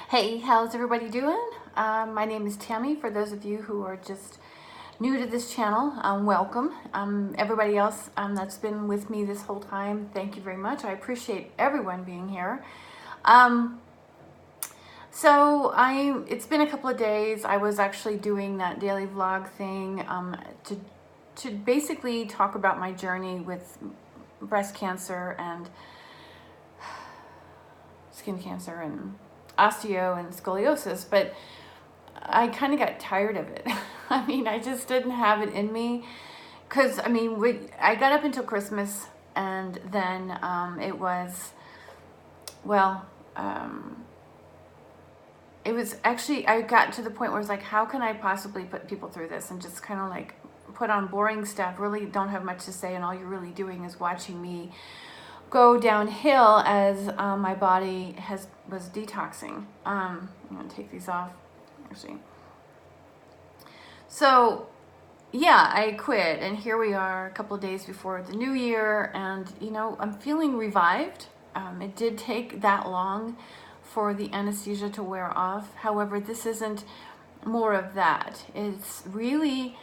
Hey, how's everybody doing? My name is Tammy. For those of you who are just new to this channel, welcome. Everybody else that's been with me this whole time, thank you very much. I appreciate everyone being here. Um, it's been a couple of days. I was actually doing that daily vlog thing to basically talk about my journey with breast cancer and skin cancer and osteo and scoliosis, but I kind of got tired of it. I mean, I just didn't have it in me because I got up until Christmas, and then it was, well, it was actually, I got to the point where it's like, how can I possibly put people through this and just kind of like put on boring stuff, really don't have much to say, and all you're really doing is watching me go downhill as my body was detoxing. I'm gonna take these off, actually. So yeah, I quit, and here we are a couple of days before the new year, and I'm feeling revived. It did take that long for the anesthesia to wear off. However, this isn't more of that. It's really,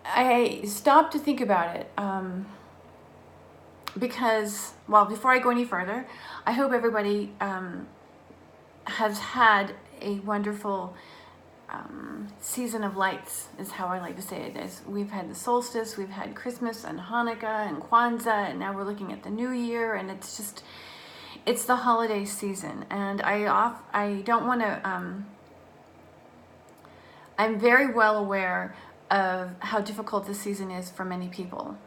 I stopped to think about it. Because, well, before I go any further, I hope everybody has had a wonderful season of lights, is how I like to say it. As we've had the solstice, we've had Christmas and Hanukkah and Kwanzaa, and now we're looking at the new year, and it's the holiday season. And I don't want to, I'm very well aware of how difficult this season is for many people.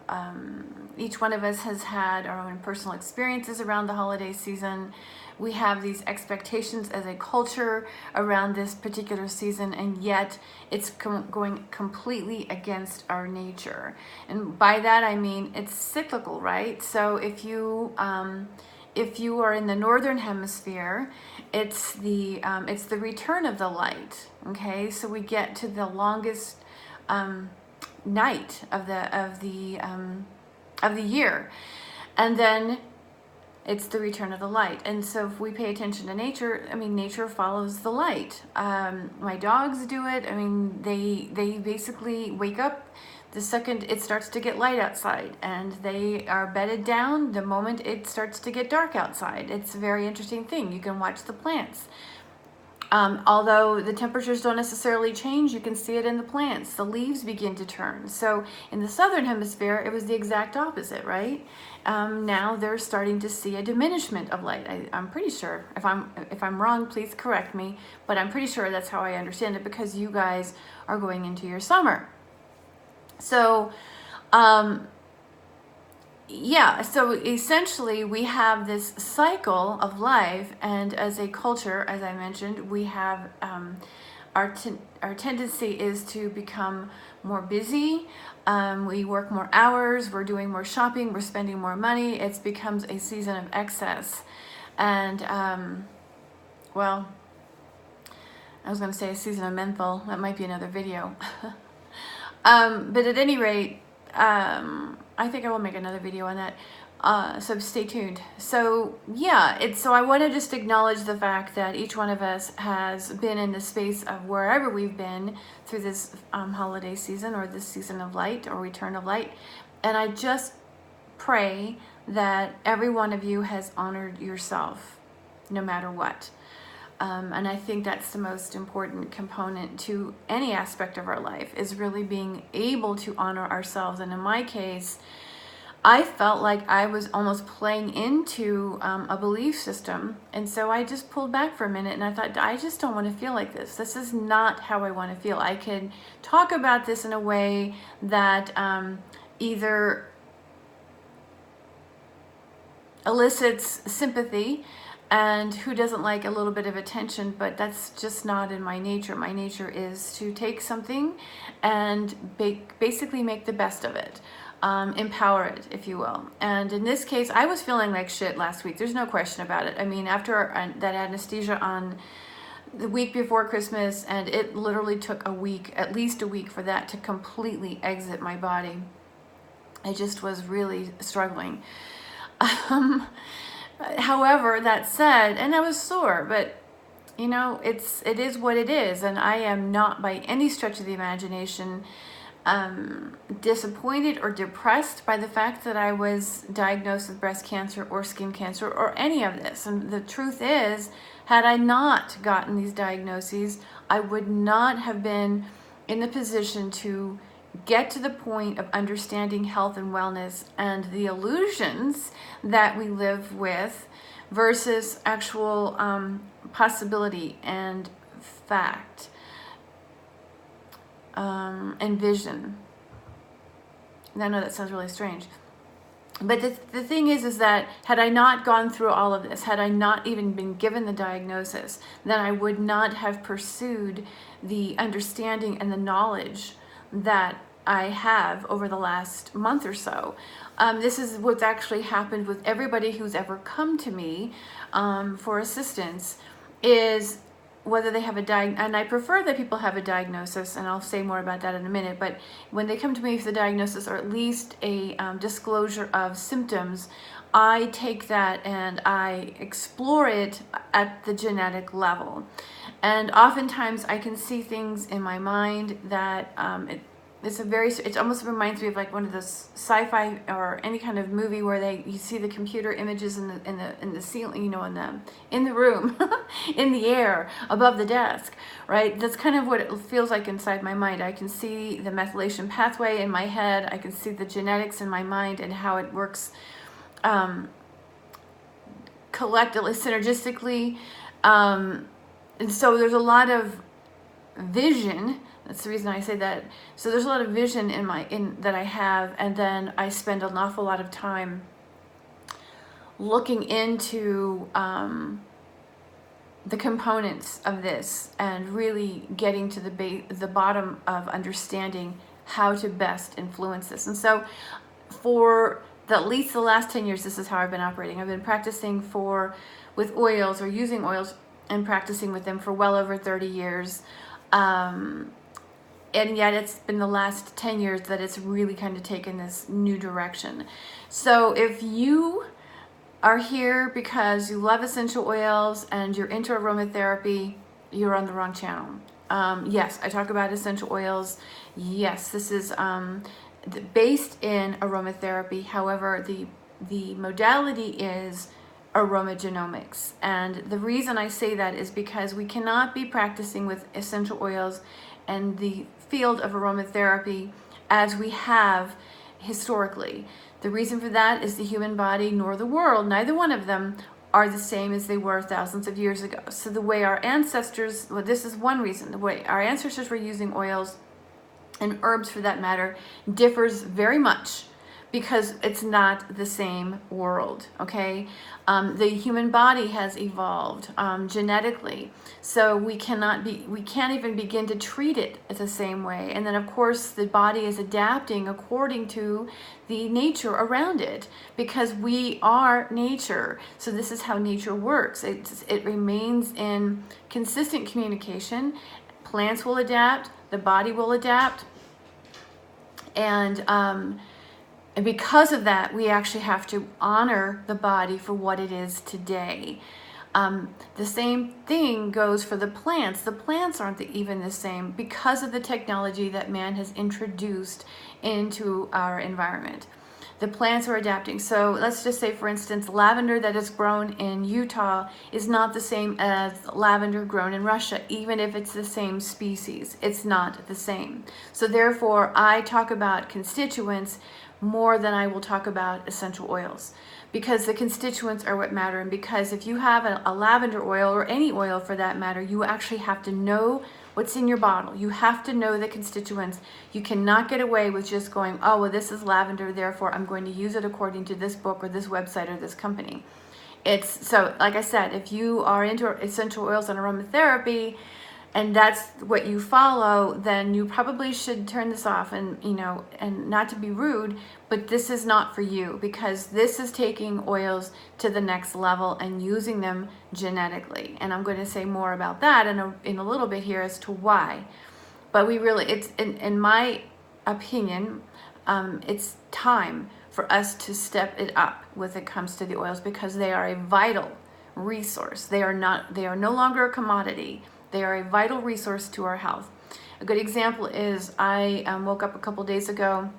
Each one of us has had our own personal experiences around the holiday season. We have these expectations as a culture around this particular season, and yet it's going completely against our nature. And by that I mean it's cyclical, right? So if you are in the northern hemisphere, it's the return of the light. Okay, so we get to the longest night of the year, and then it's the return of the light. And so if we pay attention to nature, nature follows the light. My dogs do it. They basically wake up the second it starts to get light outside, and they are bedded down the moment it starts to get dark outside. It's a very interesting thing. You can watch the plants. Although the temperatures don't necessarily change, you can see it in the plants. The leaves begin to turn. So in the southern hemisphere, it was the exact opposite, right? Now they're starting to see a diminishment of light. I'm pretty sure. If I'm wrong, please correct me. But I'm pretty sure that's how I understand it, because you guys are going into your summer. So, yeah, so essentially we have this cycle of life, and as a culture, as I mentioned, we have our tendency is to become more busy. We work more hours, we're doing more shopping, we're spending more money. It becomes a season of excess. And well, I was going to say a season of menthol. That might be another video. But at any rate, I think I will make another video on that, so stay tuned. So yeah, so I want to just acknowledge the fact that each one of us has been in the space of wherever we've been through this holiday season, or this season of light, or return of light. And I just pray that every one of you has honored yourself, no matter what. And I think that's the most important component to any aspect of our life, is really being able to honor ourselves. And in my case, I felt like I was almost playing into a belief system. And so I just pulled back for a minute, and I thought, I just don't want to feel like this. This is not how I want to feel. I can talk about this in a way that either elicits sympathy, and who doesn't like a little bit of attention, but that's just not in my nature. My nature is to take something and basically make the best of it, empower it, if you will. And in this case, I was feeling like shit last week. There's no question about it. After that anesthesia on the week before Christmas, and it literally took a week, at least a week, for that to completely exit my body. I just was really struggling. However, that said, and I was sore, but it is what it is, and I am not by any stretch of the imagination disappointed or depressed by the fact that I was diagnosed with breast cancer or skin cancer or any of this. And the truth is, had I not gotten these diagnoses, I would not have been in the position to get to the point of understanding health and wellness and the illusions that we live with versus actual possibility and fact. And vision. And I know that sounds really strange. But the thing is that had I not gone through all of this, had I not even been given the diagnosis, then I would not have pursued the understanding and the knowledge that I have over the last month or so. This is what's actually happened with everybody who's ever come to me for assistance, is whether they have and I prefer that people have a diagnosis, and I'll say more about that in a minute, but when they come to me for the diagnosis, or at least a disclosure of symptoms, I take that and I explore it at the genetic level. And oftentimes I can see things in my mind that it almost reminds me of like one of those sci-fi or any kind of movie where you see the computer images in the ceiling, in the room, in the air, above the desk, right? That's kind of what it feels like inside my mind. I can see the methylation pathway in my head. I can see the genetics in my mind and how it works collectively, synergistically. And so there's a lot of vision. That's the reason I say that. So there's a lot of vision that I have, and then I spend an awful lot of time looking into the components of this and really getting to the bottom of understanding how to best influence this. And so for at least the last 10 years, this is how I've been operating. I've been practicing with oils, or using oils and practicing with them for well over 30 years. And yet it's been the last 10 years that it's really kind of taken this new direction. So if you are here because you love essential oils and you're into aromatherapy, you're on the wrong channel. Yes, I talk about essential oils. Yes, this is based in aromatherapy. However, the modality is aromagenomics. And the reason I say that is because we cannot be practicing with essential oils and the field of aromatherapy as we have historically. The reason for that is the human body nor the world, neither one of them are the same as they were thousands of years ago. So the way our ancestors, well, this is one reason, the way our ancestors were using oils and herbs for that matter differs very much, because it's not the same world, okay? The human body has evolved genetically, so we can't even begin to treat it the same way. And then of course the body is adapting according to the nature around it, because we are nature. So this is how nature works. It remains in consistent communication. Plants will adapt, the body will adapt, and because of that, we actually have to honor the body for what it is today. The same thing goes for the plants. The plants aren't even the same because of the technology that man has introduced into our environment. The plants are adapting. So let's just say, for instance, lavender that is grown in Utah is not the same as lavender grown in Russia, even if it's the same species. It's not the same. So therefore, I talk about constituents more than I will talk about essential oils, because the constituents are what matter. And because if you have a lavender oil, or any oil for that matter, you actually have to know what's in your bottle. You have to know the constituents. You cannot get away with just going, oh, well, this is lavender, therefore I'm going to use it according to this book or this website or this company. So like I said, if you are into essential oils and aromatherapy, and that's what you follow, then you probably should turn this off. And and not to be rude, but this is not for you, because this is taking oils to the next level and using them genetically. And I'm going to say more about that in a little bit here as to why. But it's in my opinion, it's time for us to step it up when it comes to the oils, because they are a vital resource. They are no longer a commodity. They are a vital resource to our health. A good example is I woke up a couple days ago,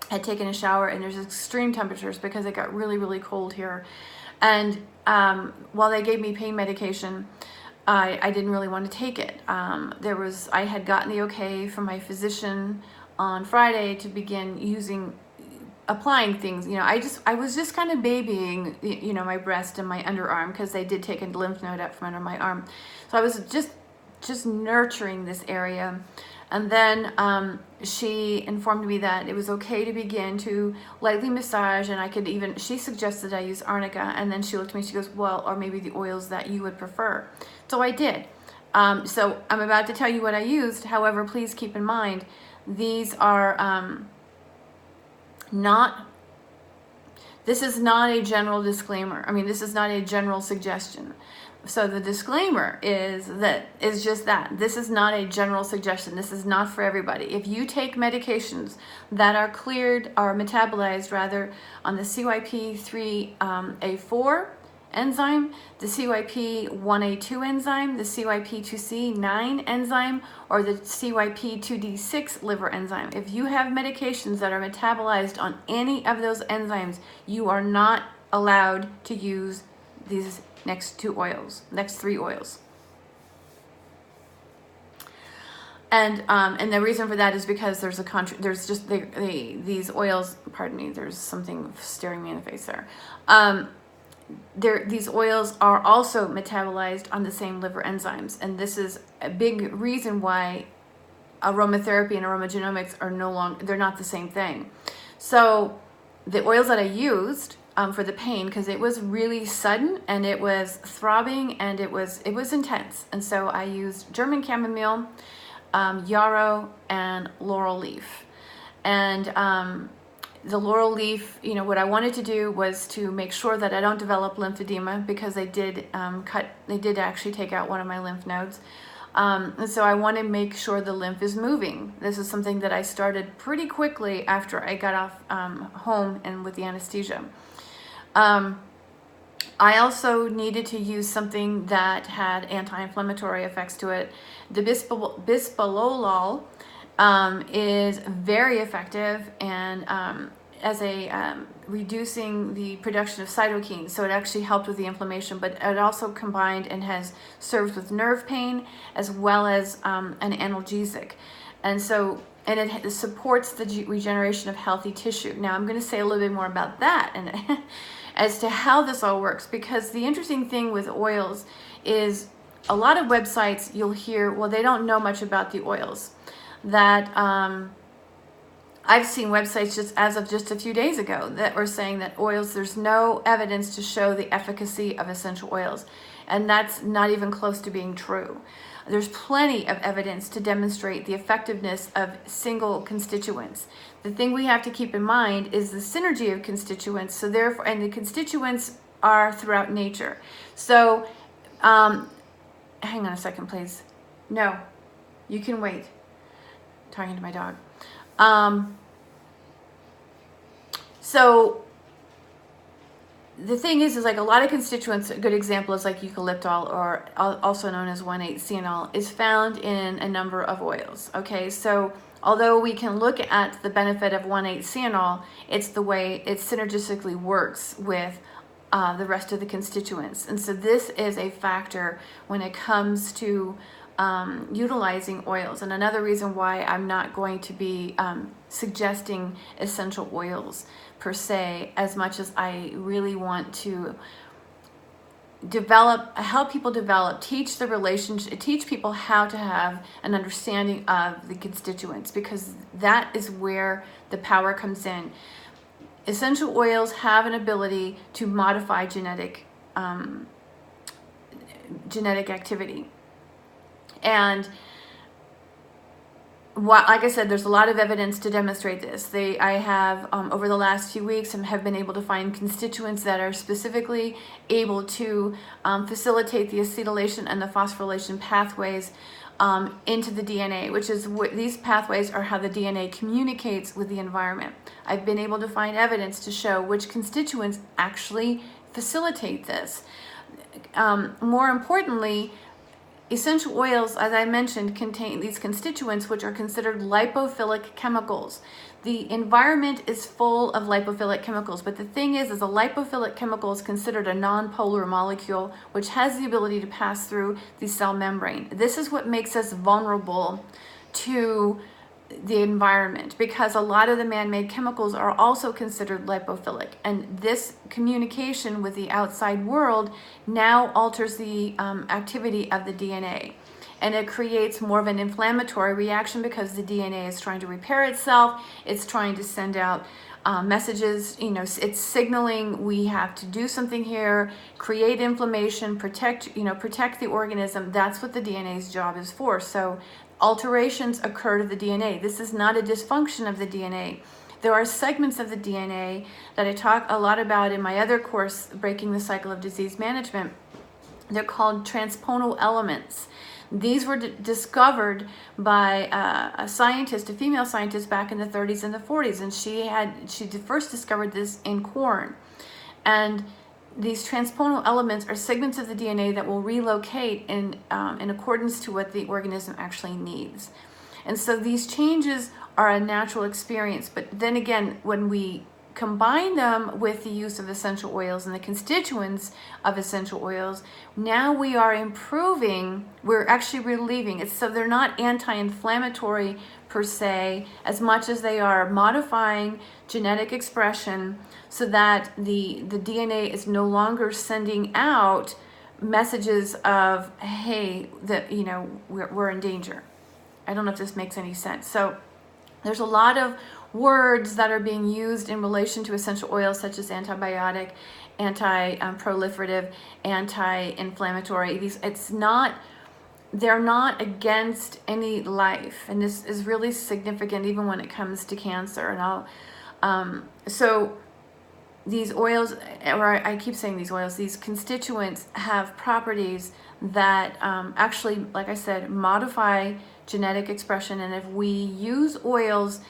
had taken a shower, and there's extreme temperatures because it got really, really cold here. And while they gave me pain medication, I didn't really want to take it. I had gotten the okay from my physician on Friday to begin applying things. I was just kind of babying, my breast and my underarm, because they did take a lymph node out from under my arm. So I was just nurturing this area. And then she informed me that it was okay to begin to lightly massage, and she suggested I use arnica, and then she looked at me, she goes, well, or maybe the oils that you would prefer. So I did. So I'm about to tell you what I used. However, please keep in mind, these are this is not a general disclaimer. This is not a general suggestion. So the disclaimer is just that. This is not a general suggestion. This is not for everybody. If you take medications that are cleared or metabolized rather on the CYP3A4 enzyme, the CYP1A2 enzyme, the CYP2C9 enzyme, or the CYP2D6 liver enzyme, if you have medications that are metabolized on any of those enzymes, you are not allowed to use these next three oils. And the reason for that is because these oils, pardon me, there's something staring me in the face there. These oils are also metabolized on the same liver enzymes, and this is a big reason why aromatherapy and aromagenomics they're not the same thing. So the oils that I used for the pain, because it was really sudden and it was throbbing and it was intense, and so I used German chamomile, yarrow, and laurel leaf. And the laurel leaf, what I wanted to do was to make sure that I don't develop lymphedema, because they did actually take out one of my lymph nodes. And so I want to make sure the lymph is moving. This is something that I started pretty quickly after I got off home and with the anesthesia. I also needed to use something that had anti-inflammatory effects to it. The bisphenol is very effective and as a reducing the production of cytokines, so it actually helped with the inflammation, but it also combined and has served with nerve pain as well as an analgesic, and it supports the regeneration of healthy tissue. Now I'm going to say a little bit more about that and as to how this all works, because the interesting thing with oils is a lot of websites you'll hear, well, they don't know much about the oils. That I've seen websites just as of just a few days ago that were saying that oils, there's no evidence to show the efficacy of essential oils, and that's not even close to being true. There's plenty of evidence to demonstrate the effectiveness of single constituents. The thing we have to keep in mind is the synergy of constituents, so therefore, and the constituents are throughout nature. So hang on a second, please. No, you can wait. Talking to my dog. So the thing is like a lot of constituents, a good example is like eucalyptol, or also known as 1,8-cyanol, is found in a number of oils. Okay, so although we can look at the benefit of 1,8-cyanol, it's the way it synergistically works with the rest of the constituents. And so this is a factor when it comes to utilizing oils. And another reason why I'm not going to be suggesting essential oils per se, as much as I really want to help people develop, teach people how to have an understanding of the constituents, because that is where the power comes in. Essential oils have an ability to modify genetic activity. And like I said, there's a lot of evidence to demonstrate this. I have, over the last few weeks, have been able to find constituents that are specifically able to facilitate the acetylation and the phosphorylation pathways into the DNA, which is these pathways are how the DNA communicates with the environment. I've been able to find evidence to show which constituents actually facilitate this. more importantly, essential oils, as I mentioned, contain these constituents which are considered lipophilic chemicals. The environment is full of lipophilic chemicals, but the thing is a lipophilic chemical is considered a nonpolar molecule which has the ability to pass through the cell membrane. This is what makes us vulnerable to the environment, because a lot of the man-made chemicals are also considered lipophilic, and this communication with the outside world now alters the activity of the DNA, and it creates more of an inflammatory reaction because the DNA is trying to repair itself. It's trying to send out messages, it's signaling we have to do something here, create inflammation, protect the organism. That's what the DNA's job is for. So alterations occur to the DNA. This is not a dysfunction of the DNA. There are segments of the DNA that I talk a lot about in my other course, Breaking the Cycle of Disease Management. They're called transponal elements. These were discovered by a scientist, a female scientist, back in the 30s and the 40s, and she first discovered this in corn. And these transponal elements are segments of the DNA that will relocate in accordance to what the organism actually needs. And so these changes are a natural experience. But then again, when we combine them with the use of essential oils and the constituents of essential oils, now we are improving, we're actually relieving it. So they're not anti-inflammatory per se, as much as they are modifying genetic expression so that the DNA is no longer sending out messages of, hey, we're in danger. I don't know if this makes any sense. So there's a lot of words that are being used in relation to essential oils, such as antibiotic, anti-proliferative, anti-inflammatory. They're not against any life, and this is really significant even when it comes to cancer. And so these oils, or I keep saying these oils, these constituents have properties that actually, like I said, modify genetic expression. And if we use oils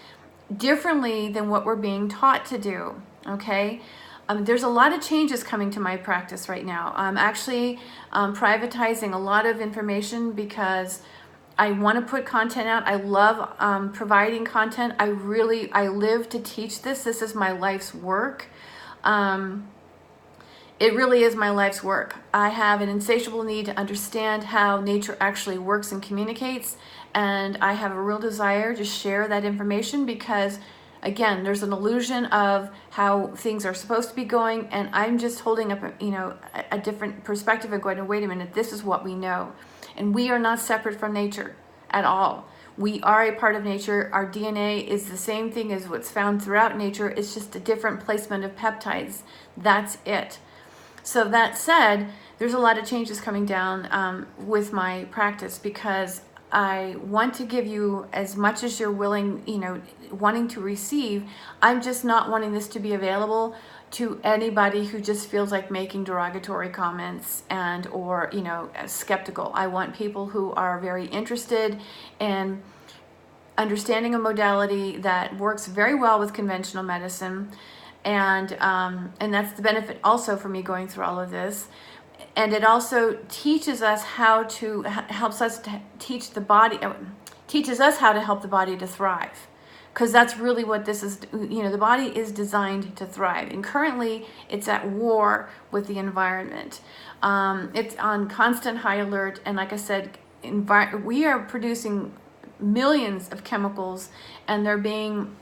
differently than what we're being taught to do, okay? There's a lot of changes coming to my practice right now. I'm actually privatizing a lot of information because I want to put content out. I love providing content. I live to teach this. This is my life's work. It really is my life's work. I have an insatiable need to understand how nature actually works and communicates, and I have a real desire to share that information because, again, there's an illusion of how things are supposed to be going, and I'm just holding up a different perspective and going, wait a minute, this is what we know. And we are not separate from nature at all. We are a part of nature. Our DNA is the same thing as what's found throughout nature. It's just a different placement of peptides. That's it. So that said, there's a lot of changes coming down with my practice because I want to give you as much as you're willing, wanting to receive. I'm just not wanting this to be available to anybody who just feels like making derogatory comments or skeptical. I want people who are very interested in understanding a modality that works very well with conventional medicine. And that's the benefit also for me going through all of this. And it also teaches us helps us to teach the body, teaches us how to help the body to thrive. Because that's really what this is, the body is designed to thrive. And currently it's at war with the environment. It's on constant high alert. And like I said, we are producing millions of chemicals, and they're being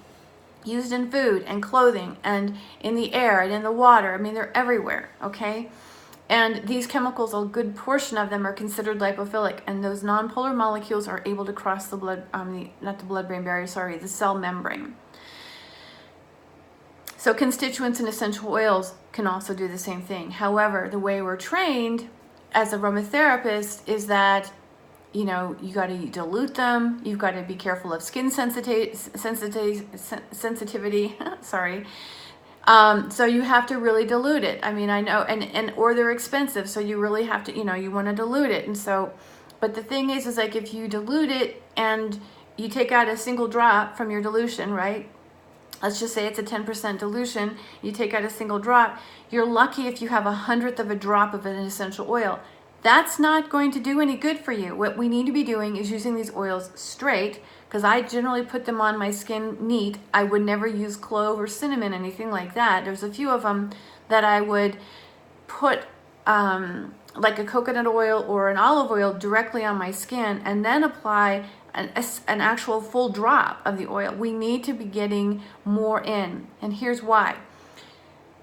used in food and clothing and in the air and in the water. I mean, they're everywhere, okay? And these chemicals, a good portion of them are considered lipophilic, and those nonpolar molecules are able to cross the the cell membrane. So constituents in essential oils can also do the same thing. However, the way we're trained as aromatherapist is that you got to dilute them. You've got to be careful of skin sensitivity. Sorry. So you have to really dilute it. I mean, I know, or they're expensive, so you really have to, you want to dilute it. And so, but the thing is like if you dilute it and you take out a single drop from your dilution, right? let's just say it's a 10% dilution, you take out a single drop, you're lucky if you have 1/100th of a drop of an essential oil. That's not going to do any good for you. What we need to be doing is using these oils straight, because I generally put them on my skin neat. I would never use clove or cinnamon, anything like that. There's a few of them that I would put like a coconut oil or an olive oil directly on my skin and then apply an actual full drop of the oil. We need to be getting more in, and here's why.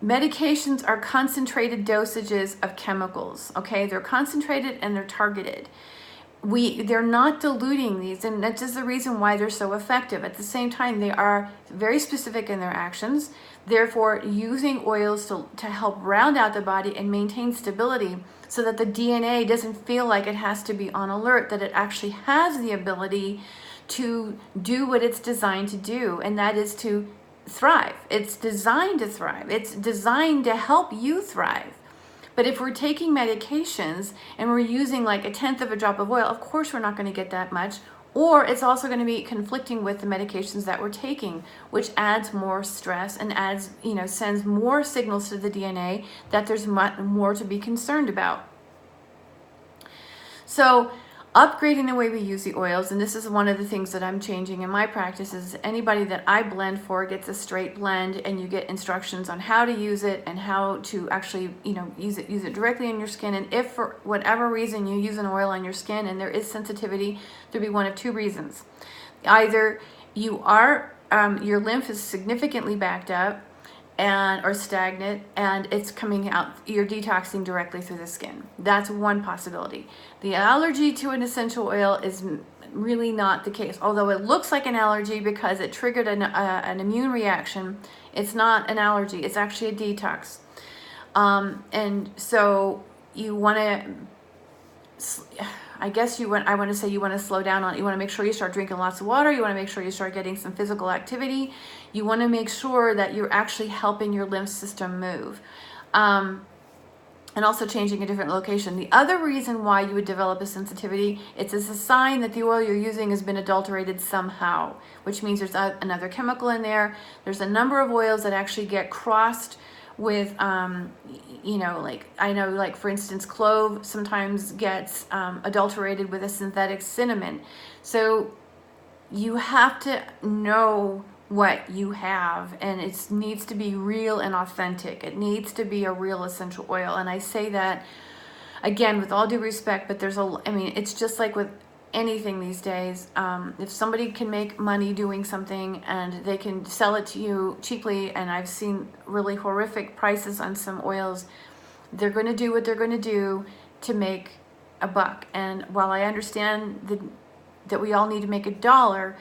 Medications are concentrated dosages of chemicals, okay? They're concentrated and they're targeted. They're not diluting these, and that's just the reason why they're so effective. At the same time, they are very specific in their actions. Therefore, using oils to help round out the body and maintain stability so that the DNA doesn't feel like it has to be on alert, that it actually has the ability to do what it's designed to do, and that is to thrive. It's designed to thrive. It's designed to help you thrive. But if we're taking medications and we're using like 1/10 of a drop of oil, of course we're not going to get that much. Or it's also going to be conflicting with the medications that we're taking, which adds more stress and adds, sends more signals to the DNA that there's more to be concerned about. So upgrading the way we use the oils, and this is one of the things that I'm changing in my practice, is anybody that I blend for gets a straight blend, and you get instructions on how to use it and how to actually, use it directly in your skin. And if for whatever reason you use an oil on your skin and there is sensitivity, there'll be one of two reasons. Either you are, your lymph is significantly backed up or stagnant, and it's coming out, you're detoxing directly through the skin. That's one possibility. The allergy to an essential oil is really not the case. Although it looks like an allergy because it triggered an immune reaction, it's not an allergy. It's actually a detox. And so you want to, I want to say you want to slow down on it. You want to make sure you start drinking lots of water. You want to make sure you start getting some physical activity. You want to make sure that you're actually helping your lymph system move. And also changing a different location. The other reason why you would develop a sensitivity, it's a sign that the oil you're using has been adulterated somehow, which means there's another chemical in there. There's a number of oils that actually get crossed with, like for instance, clove sometimes gets adulterated with a synthetic cinnamon. So you have to know what you have, and it needs to be real and authentic. It needs to be a real essential oil. And I say that again with all due respect, but it's just like with anything these days. If somebody can make money doing something and they can sell it to you cheaply, and I've seen really horrific prices on some oils, they're going to do what they're going to do to make a buck. And while I understand that we all need to make $1,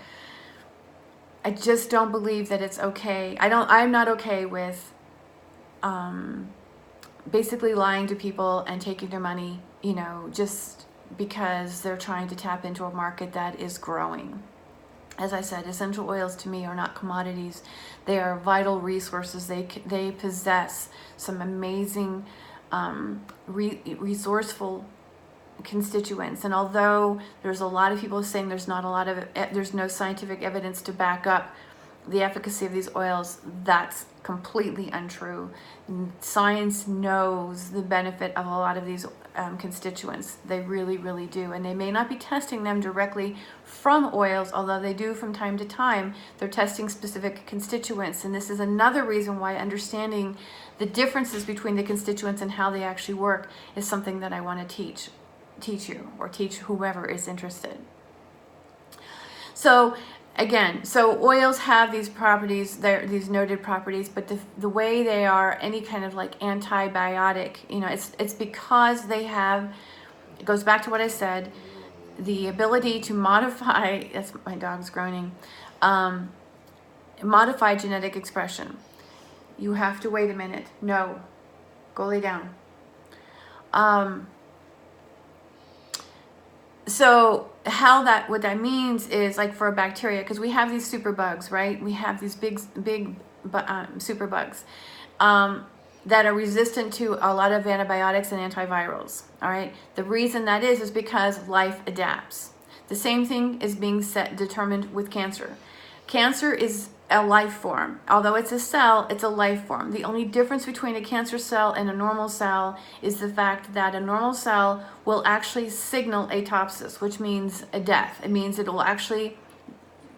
I just don't believe that it's okay. I'm not okay with basically lying to people and taking their money, just because they're trying to tap into a market that is growing. As I said, essential oils to me are not commodities. They are vital resources. They possess some amazing, resourceful constituents. And although there's a lot of people saying there's no scientific evidence to back up the efficacy of these oils, that's completely untrue. Science knows the benefit of a lot of these constituents. They really, really do. And they may not be testing them directly from oils, although they do from time to time. They're testing specific constituents. And this is another reason why understanding the differences between the constituents and how they actually work is something that I want to teach you, or teach whoever is interested. So again, oils have these properties, these noted properties, but the way they are any kind of like antibiotic, it's because they have, it goes back to what I said, the ability to modify, that's my dog's groaning, modify genetic expression. You have to wait a minute. No, go lay down. So what that means is, like for a bacteria, because we have these superbugs, right? We have these big superbugs that are resistant to a lot of antibiotics and antivirals, all right? The reason that is because life adapts. The same thing is being determined with cancer. Cancer is a life form. Although it's a cell, it's a life form. The only difference between a cancer cell and a normal cell is the fact that a normal cell will actually signal atopsis, which means a death. It means it will actually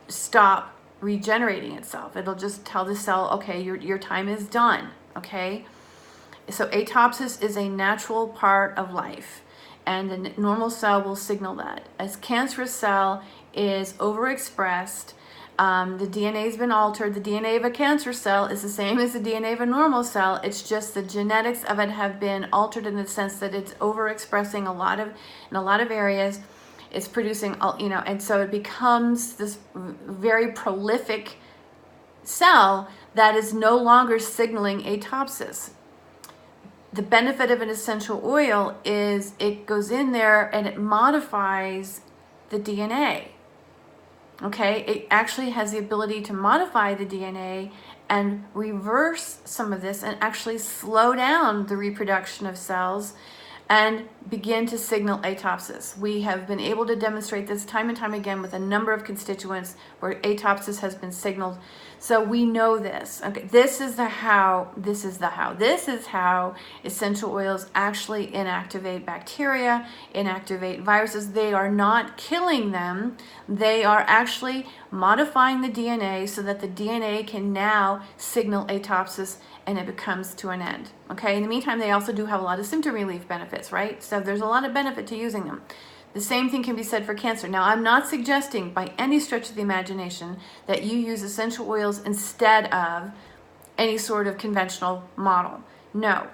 stop regenerating itself. It'll just tell the cell, okay, your time is done, okay? So atopsis is a natural part of life, and a normal cell will signal that. A cancerous cell is overexpressed. The DNA has been altered. The DNA of a cancer cell is the same as the DNA of a normal cell. It's just the genetics of it have been altered in the sense that it's overexpressing in a lot of areas. It's producing, and so it becomes this very prolific cell that is no longer signaling atopsis. The benefit of an essential oil is it goes in there and it modifies the DNA. Okay, it actually has the ability to modify the DNA and reverse some of this and actually slow down the reproduction of cells and begin to signal atopsis. We have been able to demonstrate this time and time again with a number of constituents where atopsis has been signaled. So we know this. Okay, this is how essential oils actually inactivate bacteria, inactivate viruses. They are not killing them. They are actually modifying the DNA so that the DNA can now signal atopsis and it becomes to an end. Okay, in the meantime, they also do have a lot of symptom relief benefits, right? So there's a lot of benefit to using them. The same thing can be said for cancer. Now, I'm not suggesting by any stretch of the imagination that you use essential oils instead of any sort of conventional model. No,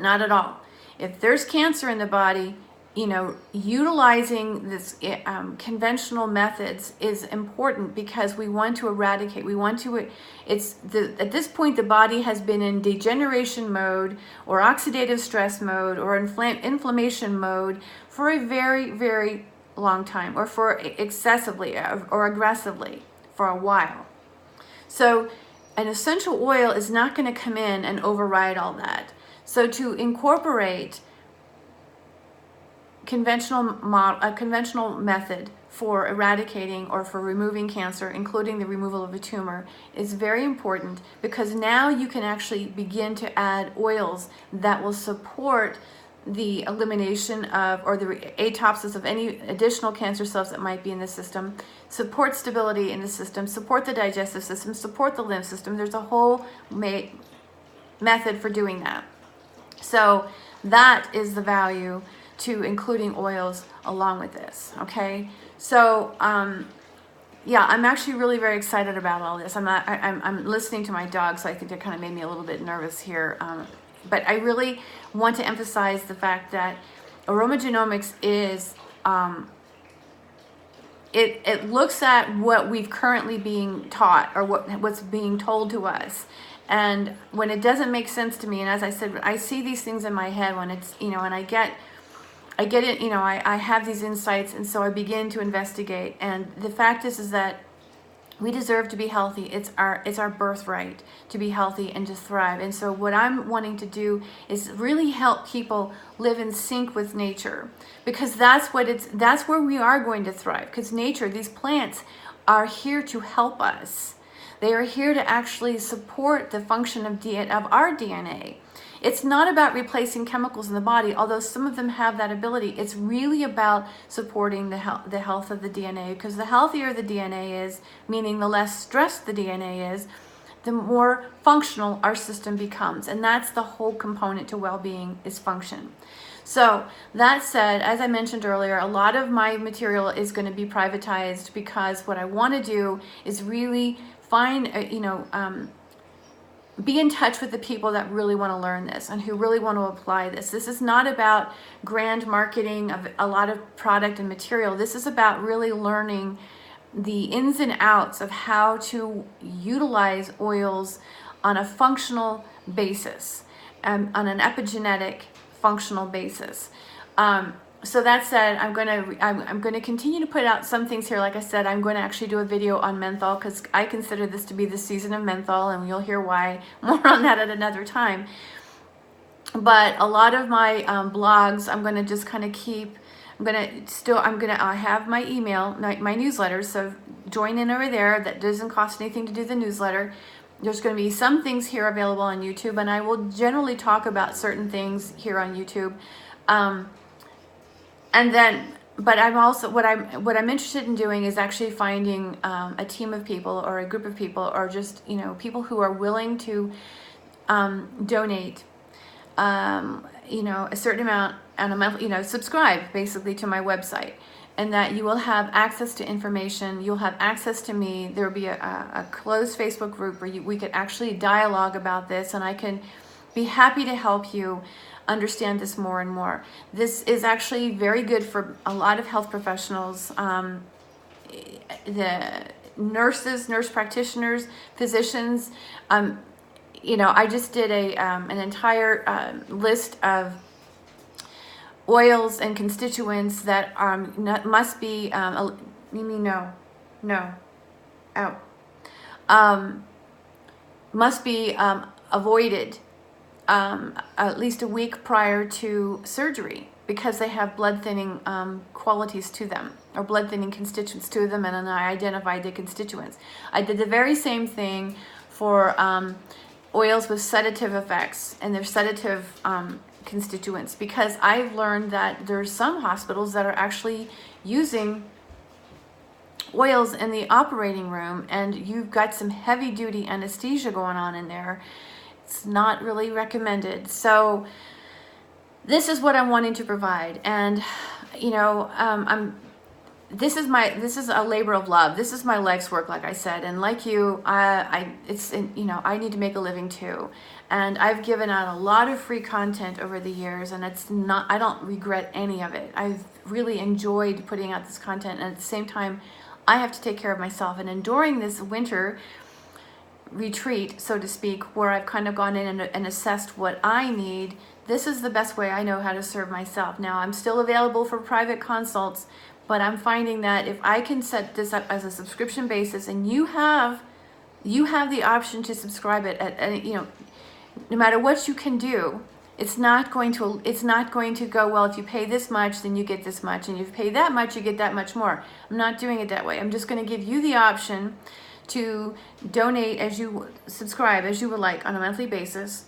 not at all. If there's cancer in the body, utilizing this conventional methods is important because we want to eradicate. At this point, the body has been in degeneration mode or oxidative stress mode or inflammation mode for a very, very long time, or for excessively or aggressively for a while. So an essential oil is not going to come in and override all that. So to incorporate a conventional method for eradicating or for removing cancer, including the removal of a tumor, is very important because now you can actually begin to add oils that will support the elimination of or the atopsis of any additional cancer cells that might be in the system, support stability in the system, support the digestive system, support the lymph system. There's a whole method for doing that. So that is the value to including oils along with this, okay? So, yeah, I'm actually really very excited about all this. I'm listening to my dog, so I think it kind of made me a little bit nervous here. But I really want to emphasize the fact that aromagenomics is, it looks at what we've currently being taught or what's being told to us. And when it doesn't make sense to me, and as I said, I see these things in my head when it's, and I get it, I have these insights, and so I begin to investigate. And the fact is that we deserve to be healthy. It's our birthright to be healthy and to thrive. And so what I'm wanting to do is really help people live in sync with nature, because that's where we are going to thrive. Because nature, these plants are here to help us. They are here to actually support the function of our DNA. It's not about replacing chemicals in the body, although some of them have that ability. It's really about supporting the health of the DNA, because the healthier the DNA is, meaning the less stressed the DNA is, the more functional our system becomes. And that's the whole component to well-being, is function. So that said, as I mentioned earlier, a lot of my material is going to be privatized, because what I want to do is really find, be in touch with the people that really want to learn this and who really want to apply this. This is not about grand marketing of a lot of product and material. This is about really learning the ins and outs of how to utilize oils on a functional basis, on an epigenetic functional basis. So that said, I'm going to continue to put out some things here. Like I said, I'm going to actually do a video on menthol, because I consider this to be the season of menthol, and you'll hear why more on that at another time. but a lot of my blogs, I'm going to just kind of keep. I have my email, my newsletter. So join in over there. That doesn't cost anything to do the newsletter. There's going to be some things here available on YouTube, and I will generally talk about certain things here on YouTube. And then, but I'm also what I'm interested in doing is actually finding a team of people or a group of people, or just people who are willing to donate a certain amount on a monthly, subscribe basically to my website, and that you will have access to information. You'll have access to me. There will be a closed Facebook group where we could actually dialogue about this, and I can be happy to help you understand this more and more. This is actually very good for a lot of health professionals, the nurses, nurse practitioners, physicians. I just did an entire list of oils and constituents that must be must be avoided at least a week prior to surgery, because they have blood thinning qualities to them, or blood thinning constituents to them, and then I identified the constituents. I did the very same thing for oils with sedative effects and their sedative constituents, because I've learned that there's some hospitals that are actually using oils in the operating room, and you've got some heavy duty anesthesia going on in there. It's not really recommended. So this is what I'm wanting to provide, and this is a labor of love. This is my life's work, like I said, and like you, I need to make a living too, and I've given out a lot of free content over the years, and I don't regret any of it. I've really enjoyed putting out this content, and at the same time, I have to take care of myself. And during this winter retreat, so to speak, where I've kind of gone in and assessed what I need, this is the best way I know how to serve myself. Now, I'm still available for private consults, but I'm finding that if I can set this up as a subscription basis, and you have the option to subscribe it at no matter what you can do, it's not going to go, well, if you pay this much, then you get this much, and if you pay that much, you get that much more. I'm not doing it that way. I'm just going to give you the option to donate as you subscribe, as you would like, on a monthly basis.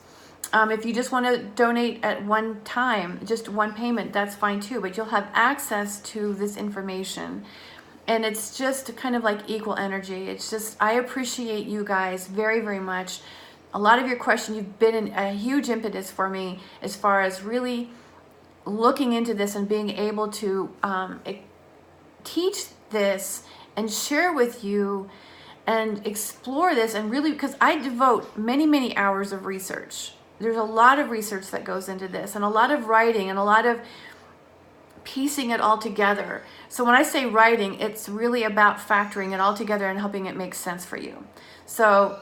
If you just want to donate at one time, just one payment, that's fine too, but you'll have access to this information. And it's just kind of like equal energy. It's just, I appreciate you guys very, very much. A lot of your questions, you've been a huge impetus for me as far as really looking into this and being able to teach this and share with you and explore this, and really, because I devote many, many hours of research. There's a lot of research that goes into this, and a lot of writing, and a lot of piecing it all together. So when I say writing, it's really about factoring it all together and helping it make sense for you. So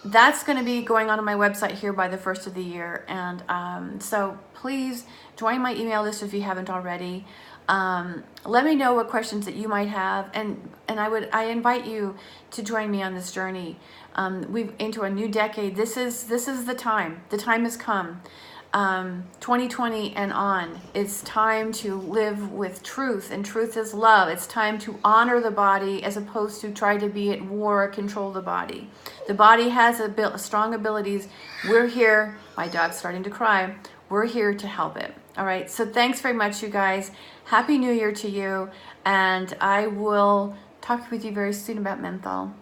that's going to be going on my website here by the first of the year. And so please join my email list if you haven't already. Let me know what questions that you might have, and I invite you to join me on this journey. We've into a new decade. This is the time. The time has come. 2020 and on. It's time to live with truth, and truth is love. It's time to honor the body as opposed to try to be at war or control the body. The body has strong abilities. We're here. My dog's starting to cry. We're here to help it. All right. So thanks very much, you guys. Happy New Year to you. And I will talk with you very soon about menthol.